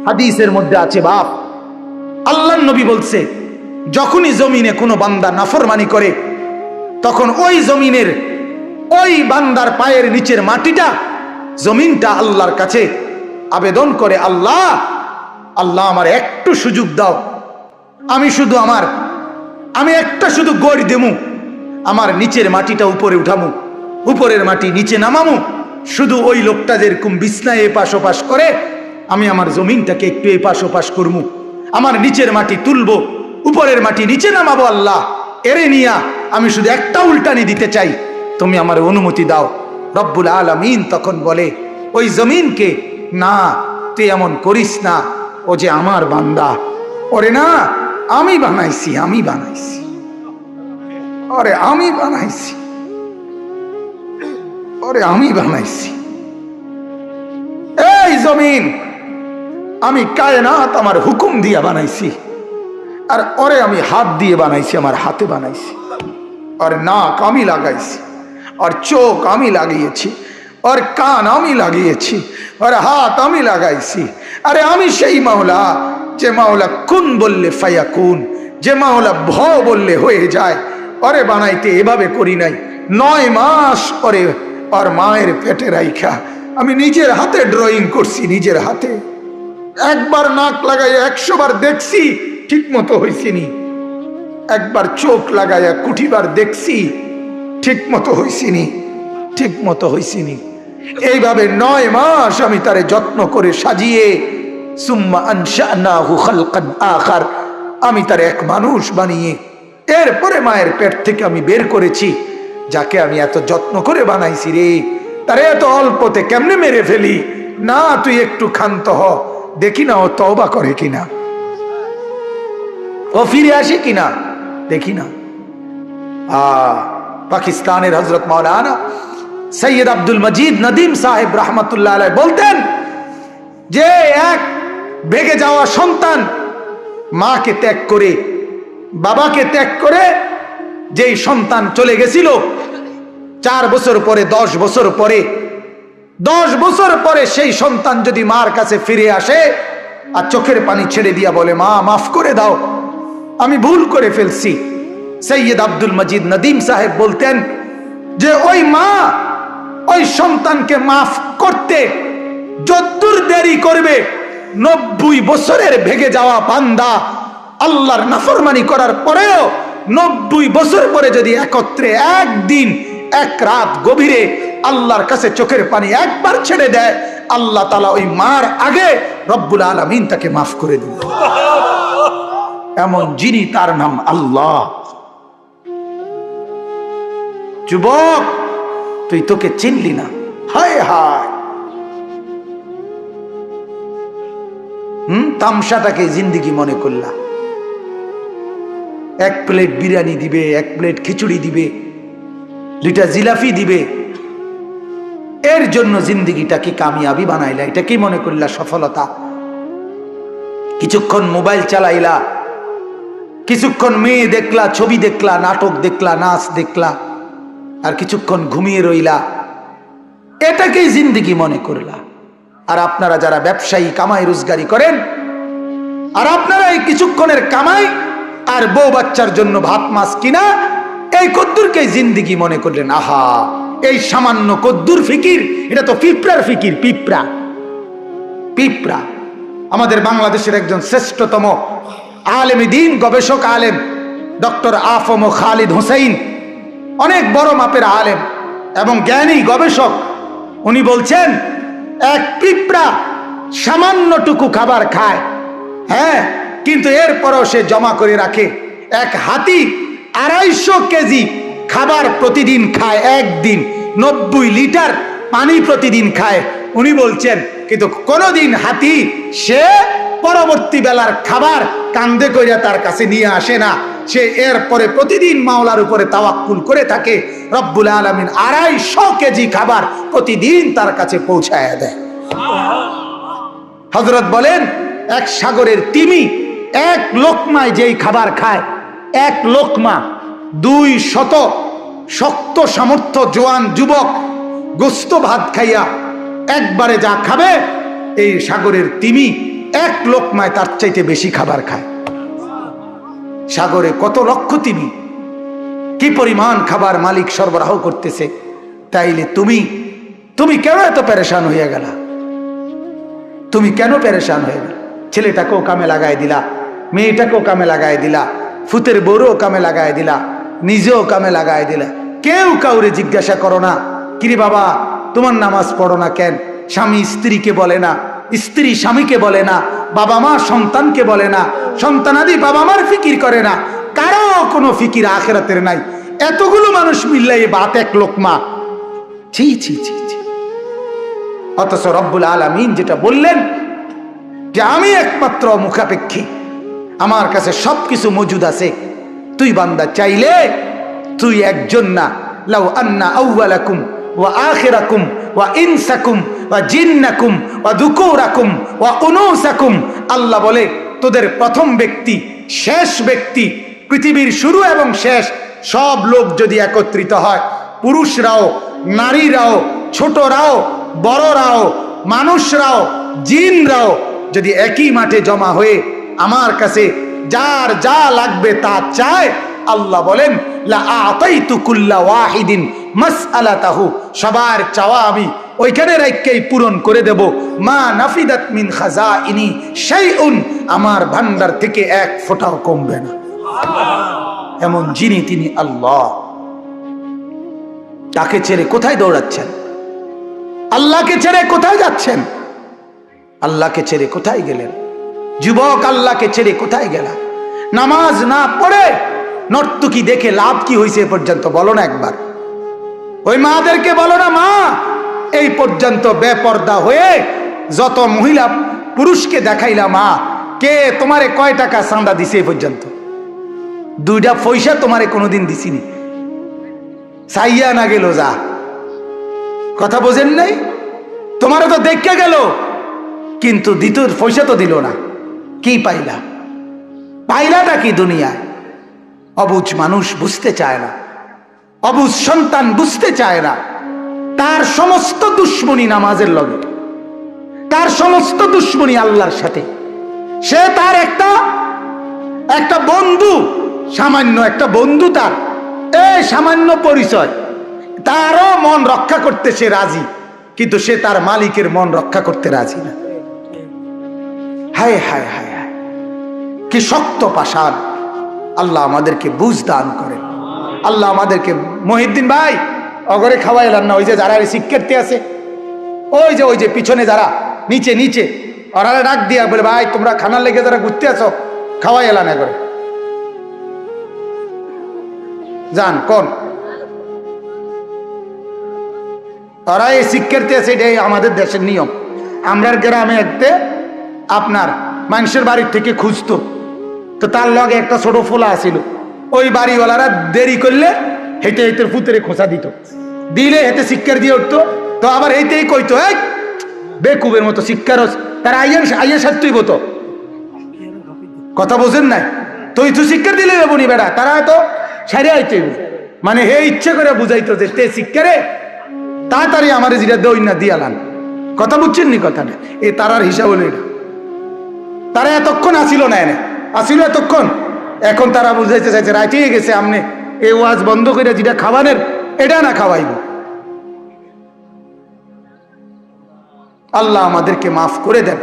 হাদিসের মধ্যে আছে বাপ, আল্লাহর নবী বলছে যখনই জমিনে কোনো বান্দা নাফরমানি করে তখন ওই জমিনের ওই বান্দার পায়ের নিচের মাটিটা জমিনটা আল্লাহর কাছে আবেদন করে, আল্লাহ আল্লাহ আমার একটু সুযোগ দাও, আমি একটা শুধু গড় দেমু, আমার নিচের মাটিটা উপরে উঠামু, উপরের মাটি নিচে নামামু, শুধু ওই লোকটা যেরকম বিছনায় এপাশ ওপাশ করে আমি আমার জমিনটাকে একটু এপাশ ওপাশ করমু, আমার নিচের মাটি তুলবো, উপরের মাটি নিচে নামাবো, আল্লাহ এরে নিয়া আমি শুধু একটা উল্টানি দিতে চাই, তুমি আমার অনুমতি দাও। রব্বুল আলামিন তখন বলে ওই জমিনকে, না তুই এমন করিস না, ও যে আমার বান্দা, ওরে না আমি বানাইছি, ওরে আমি বানাইছি, এই জমিন আমি কায়নাত আমার হুকুম দিয়ে বানাইছি, আর ওরে আমি হাত দিয়ে বানাইছি, আমার হাতে বানাইছি, আর নাক আমি লাগাইছি, আর চোখ আমি লাগিয়েছি, আর কান আমি লাগিয়েছি, আর হাত আমি লাগাইছি। আরে আমি সেই মাওলা যে মাওলা কুন বললে ফায়াকুন, যে মাওলা ভ বললে হয়ে যায়। ওরে বানাইতে এভাবে করি নাই, 9 মাস ওরে আর মায়ের পেটে রাইখা আমি নিজের হাতে ড্রয়িং করছি, নিজের হাতে একবার নাক লাগাইয়া 100 বার দেখছি, ঠিক মতো হয়েছিনি, একবার চোখ লাগাইয়া কুঠিবার দেখছি, ঠিক মতো হয়েছিনি। এইভাবে 9 মাস আমি তারে যত্ন করে সাজিয়ে সুম্মা আনশানাহু খালকান আখার, আমি তার এক মানুষ বানিয়ে এরপরে মায়ের পেট থেকে আমি বের করেছি। যাকে আমি এত যত্ন করে বানাইছি রে, তারে এত অল্পতে কেমনে মেরে ফেলি? না তুই একটু ক্ষান্ত হ, দেখি না ও তওবা করে কিনা, ও ফিরে আসে কিনা, দেখি না। পাকিস্তানের হযরত মাওলানা সৈয়দ আব্দুল মজিদ নদীম সাহেব রহমতুল্লাহ আলাইহি বলতেন যে এক ভেগে যাওয়া সন্তান মাকে ত্যাগ করে, বাবাকে ত্যাগ করে যেই সন্তান চলে গেছিল, 4 বছর পরে 10 বছর পরে 10 বছর পরে সেই সন্তান যদি মার কাছে ফিরে আসে আর চোখের পানি ছেড়ে দিয়া বলে, মা মাফ করে দাও, আমি ভুল করে ফেলছি, সৈয়দ আব্দুল মজিদ নদীম সাহেব বলতেন যে ওই মা ওই সন্তানকে মাফ করতে যতদূর দেরি করবে, 90 বছরের ভেগে যাওয়া বান্দা আল্লাহর নাফরমানি করার পরেও 90 বছর পরে যদি একত্রে একদিন এক রাত গভীরে আল্লাহর কাছে চোখের পানি একবার ছেড়ে দেয়, আল্লাহ তাআলা ওই মার আগে রব্বুল আলামিন তাকে মাফ করে দিবেন। এমন যিনি, তার নাম আল্লাহ। যুবক তুই তোকে চিনলি না, হায় হায়, তামসাটাকে জিন্দেগি মনে করলা। 1 প্লেট বিরিয়ানি দিবে, 1 প্লেট খিচুড়ি দিবে, 2টা জিলাপি দিবে, এর জন্য জিন্দেগিটাকে কামিয়াবি বানাইলা, এটা কি মনে করলা সফলতা? কিছুক্ষণ মোবাইল চালাইলা, কিছুক্ষণ মেয়ে দেখলা, ছবি দেখলা, নাটক দেখলা, নাচ দেখলা, আর কিছুক্ষণ ঘুমিয়ে রইলা, এটাকেই জিন্দেগি মনে করলা। আর আপনারা যারা ব্যবসায়ী কামাই রোজগারি করেন, আর আপনারা এই কিছুক্ষণের কামাই আর বউ বাচ্চার জন্য ভাত মাছ কিনা, এই কদ্দুরকে জিন্দেগি মনে করলেন। আহা, এই সামান্য কদ্দুর ফিকির, এটা তো পিঁপড়ার ফিকির, পিঁপড়া। আমাদের বাংলাদেশের একজন শ্রেষ্ঠতম আলেম দ্বীন, গবেষক আলেম ডক্টর আফম খালিদ হোসেন, অনেক বড় মাপের আলেম এবং জ্ঞানী গবেষক, উনি বলছেন এক পিঁপড়া সামান্যটুকু খাবার খায়, হ্যাঁ, কিন্তু এরপরও সে জমা করে রাখে। এক হাতি 250 কেজি খাবার প্রতিদিন খায়, একদিন 90 লিটার পানি প্রতিদিন খায়। উনি বলছেন কিন্তু কোনদিন হাতি সে পরবর্তী বেলার খাবার কান্দে কইরা তার কাছে নিয়ে আসে না, সে এরপরে প্রতিদিন মাওলার উপরে তাওয়াক্কুল করে থাকে। রব্বুল আলামিন 250 কেজি খাবার প্রতিদিন তার কাছে পৌঁছায় দেয়। হযরত বলেন এক সাগরের তিমি 1 লোকমায় যেই খাবার খায়, 1 লোকমা 200 শক্ত সামর্থ্য জোয়ান যুবক গোস্ত ভাত খাইয়া একবারে যা খাবে, এই সাগরের তিমি এক লোকমায় তার চাইতে বেশি খাবার খায়। সাগরে কত লক্ষ তিমি, কি পরিমাণ খাবার মালিক সরবরাহ করতেছে। তাইলে তুমি কেন এত পেরেশান হয়ে গেলা? তুমি কেন পেরেশান হয়ে গেল? ছেলেটাকেও কামে লাগাই দিলা, মেয়েটাকেও কামে লাগাই দিলা, ফুতের বউরও কামে লাগাই দিলা, নিজেও কামে লাগাই দিলা। কেউ কাউরে জিজ্ঞাসা করো না, কিরে বাবা তোমার নামাজ পড়ো না কেন? স্বামী স্ত্রীকে বলে না, স্ত্রী স্বামীকে বলে না, বাবা মা সন্তানকে বলে না, সন্তানাদি বাবা মার ফিকির করে না, কারো কোনো ফিকির আখিরাতের নাই। এতগুলো মানুষ মিললে বাত এক লোকমা, ছি ছি ছি ছি। অথচ রব্বুল আলামিন যেটা বললেন যে আমি একমাত্র মুখাপেক্ষী, আমার কাছে সবকিছু মজুদ আছে। তুই বান্দা চাইলে তুই একজন না, লাউ আন্না আউওয়ালাকুম ওয়া আখিরাকুম ওয়া ইনসাকুম ওয়া জিন্নাকুম ওয়া যুকুরাকুম ওয়া উনুসাকুম, আল্লাহ বলে তোদের প্রথম ব্যক্তি, শেষ ব্যক্তি, পৃথিবীর শুরু এবং শেষ সব লোক যদি একত্রিত হয়, পুরুষরাও নারীরাও ছোটরাও বড়রাও মানুষরাও জিনরাও যদি একই মাঠে জমা হয়ে আমার কাছে যার যা লাগবে তা চায়, আল্লাহ বলেন লা আতাইতু কুল্লা ওয়াহিদিন মাসআলাতাহু, সবার চাওয়া আমি ওইখানে রাখকেই পূরণ করে দেব। মা নাফিদাত মিন খাজাইনি শাইউন, আমার ভান্ডার থেকে এক ফোঁটাও কমবে না। এমন যিনি তিনি আল্লাহ। তাকে ছেড়ে কোথায় দৌড়াচ্ছেন? আল্লাহকে ছেড়ে কোথায় যাচ্ছেন? আল্লাহকে ছেড়ে কোথায় গেলেন? যুবক আল্লাহকে ছেড়ে কোথায় গেলা? নামাজ না পড়ে নর্তকী দেখে লাভ কি হয়েছে এ পর্যন্ত বলো না একবার। ওই মাদেরকে বলো না, মা এই পর্যন্ত বেপর্দা হয়ে যত মহিলা পুরুষকে দেখাইলা, মা কে তোমারে কয় টাকা চাঁদা দিছে এ পর্যন্ত? 2টা পয়সা তোমারে কোনোদিন দিছিনি, চাইয়া না গেল যা। কথা বোঝেন নাই? তোমারও তো দেখে গেল, কিন্তু দ্বিতীয় পয়সা তো দিল না। কি পাইলা? পাইলাটা কি দুনিয়ায়? অবুঝ মানুষ বুঝতে চায় না, অবুঝ সন্তান বুঝতে চায় না। তার সমস্ত দুশ্মনী নামাজের লগে, তার সমস্ত দুশ্মনী আল্লাহর সাথে। সে তার একটা বন্ধু, সামান্য একটা বন্ধু, তার এই সামান্য পরিচয়, তারও মন রক্ষা করতে সে রাজি, কিন্তু সে তার মালিকের মন রক্ষা করতে রাজি না। হায় হায় হায় হায়, কি শক্ত পাষাণ! আল্লাহ আমাদেরকে বুঝ দান করেন। আল্লাহ আমাদেরকে, মহিউদ্দিন ভাই অগরে খাওয়াইলাম না? ওই যে যারা শিক্ষার্থী আছে, ওই যে পিছনে যারা নিচে নিচে, ওরা ডাক দিয়া বলে, ভাই তোমরা খানার লেগে যারা ঘুরতে আছো খাওয়াই এলাম একবারে, যান কোন ওরা এই শিক্ষার্থী আছে। এটাই আমাদের দেশের নিয়ম। আমরার গ্রামে একতে আপনার মানুষের বাড়ির থেকে খুঁজতো, তো তার লগে একটা ছোট ফোলা আছিল, ওই বাড়িওয়ালারা দেরি করলে হেঁটে হেঁটে ফুতেরে খোঁচা দিত, দিলে হেঁটে শিক্ষার দিয়ে উঠতো। তো আবার এইতেই কইতো, এই বেকুবের মতো শিক্ষার, তারা আইয়া সারতই বতো। কথা বোঝেন নাই? তুই শিক্ষার দিলে যাবনি বেড়া, তারা তো সারিয়ে আইতে, মানে হে ইচ্ছে করে বুঝাইতো যে তে শিক্ষারে তাড়াতাড়ি আমার যেটা দই না দিয়ালান। কথা বুঝছেন নি কথাটা? এই তারার হিসাব হলো এটা। তারা এতক্ষণ আসিল না, এনে আসিল এতক্ষণ, এখন তারা বুঝাইতে চাইছে রাইতেই গেছে, আমনে এই ওয়াজ বন্ধ করে যেটা খাবারের এটা না খাওয়াইব। আল্লাহ আমাদেরকে মাফ করে দেন।